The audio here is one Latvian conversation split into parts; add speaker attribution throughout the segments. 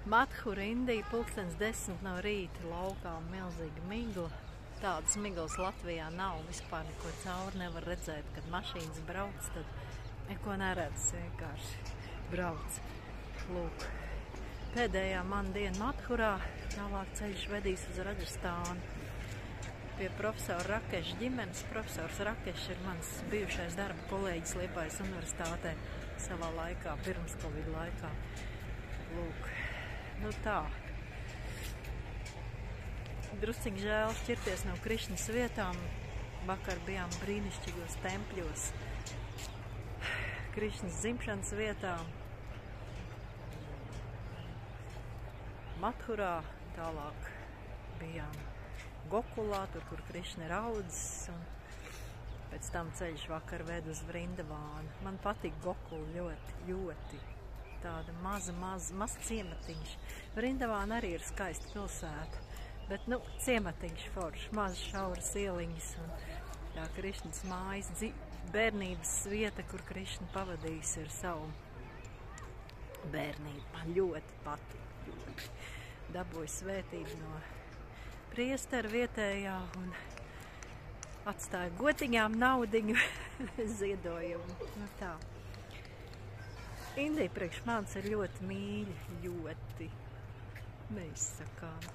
Speaker 1: Madhura, Indija, 10:00 no rīta, laukā milzīga migla. Tādas miglas Latvijā nav, vispār neko cauri nevar redzēt, kad mašīnas brauc, tad neko neredz, vienkārši brauc. Lūk, pēdējā man diena Madhurā, tālāk ceļš vedīs uz Raģastānu. Pie profesora Rakeša ģimenes. Profesors Rakešs ir mans bijušais darba kolēģis Liepājas universitātē savā laikā, pirms Covid laikā. Lūk, nu tā. Drusciņ žēl šķirties no Krišnas vietām. Vakar bijām brīnišķīgos tempļos. Krišnas dzimšanas vietā. Madhurā, tālāk bijām Gokulā, tur, kur Krišna ir audzis, un pēc tam ceļš vakar ved uz Vrindavānu. Man patīk Gokula ļoti. Tāda maz ciematiņš. Vrindavāna arī ir skaista pilsēta, bet, nu, ciematiņš foršs, maz šauras ieliņas, un tā Krišnas mājas, bērnības vieta, kur Krišna pavadījis ir savu bērnību. Man ļoti patīk, ļoti. Dabūju svētību no priestera vietējā un atstāju gotiņām naudiņu ziedojumu. Nu tā. Indija priekš manis ir ļoti mīļa, ļoti. Mēs sakām.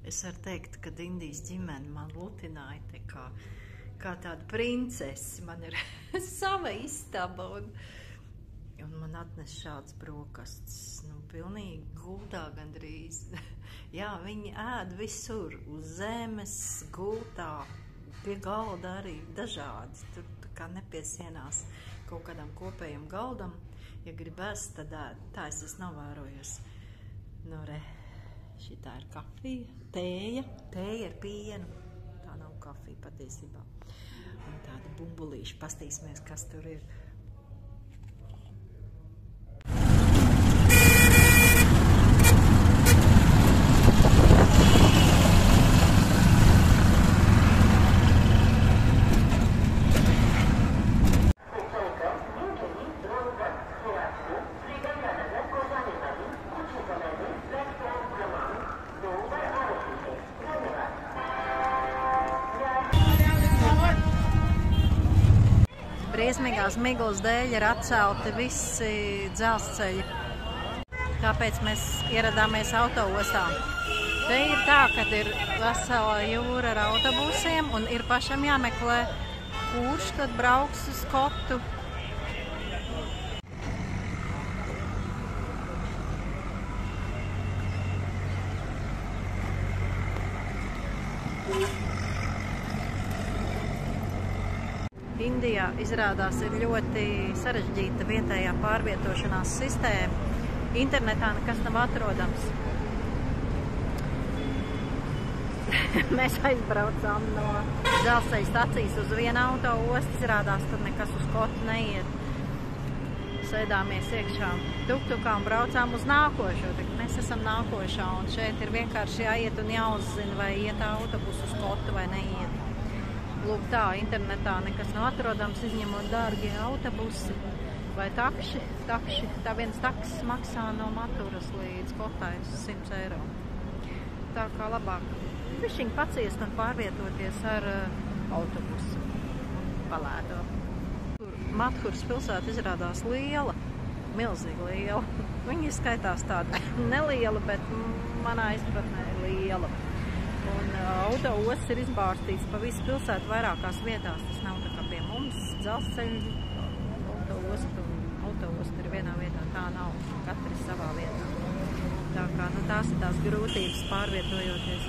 Speaker 1: Es varu teikt, ka Indijas ģimene man lutināja te kā tāda princesi. Man ir sava istaba un man atnes šāds brokastis. Nu, pilnīgi gultā gandrīz. Jā, viņi ēd visur, uz zemes, gultā, pie galda arī dažādi. Tur kā nepiesienās kaut kādam kopējam galdam. Ja grib ēst, tad ēd. Tā es esmu novērojusi. Nu, re, šitā ir kafija, tēja ar pienu. Tā nav kafija patiesībā. Un tāda bumbulīša, pastīsimies, kas tur ir. Briesmīgās miglas dēļ ir atcelti visi dzelzceļi. Tāpēc mēs ieradāmies autoostā. Te ir tā, kad ir vesela jūra ar autobusiem un ir pašam jāmeklē, kurš tad brauks uz Kotu. Indijā izrādās ir ļoti sarežģīta vietējā pārvietošanās sistēma. Internetā nekas nav atrodams. Mēs aizbraucām no dzelzceļa stacijas uz vienu autoostu, izrādās, tur nekas uz Kotu neiet. Sēdāmies iekšā tuktukā un braucām uz nākošo. Mēs esam nākošā un šeit ir vienkārši jāiet un jāuzzina, vai iet autobus uz Kotu vai neiet. Lūk tā, internetā nekas nav atrodams, izņemot dārgie autobusi vai takši. Tā viens taksis maksā no Madhuras līdz Kotai 100 eiro. Tā kā labāk bišķiņ paciest un pārvietoties ar autobusu palēto. Madhuras pilsēta izrādās liela, milzīgi liela. Viņa skaitās tāda neliela, bet manā izpratnē liela. Un autoosts ir izbārstīts pa visu pilsētu vairākās vietās. Tas nav tā kā pie mums, dzelzceļu autoostu ir vienā vietā, tā nav, katrs savā vietā. Tā kā, nu tās ir tās grūtības pārvietojoties.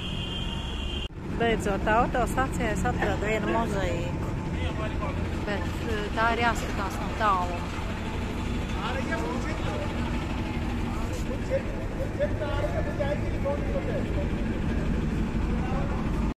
Speaker 1: Beidzot autostacijā es atradu vienu mozaīku, bet tā ir jāskatās no tāluma.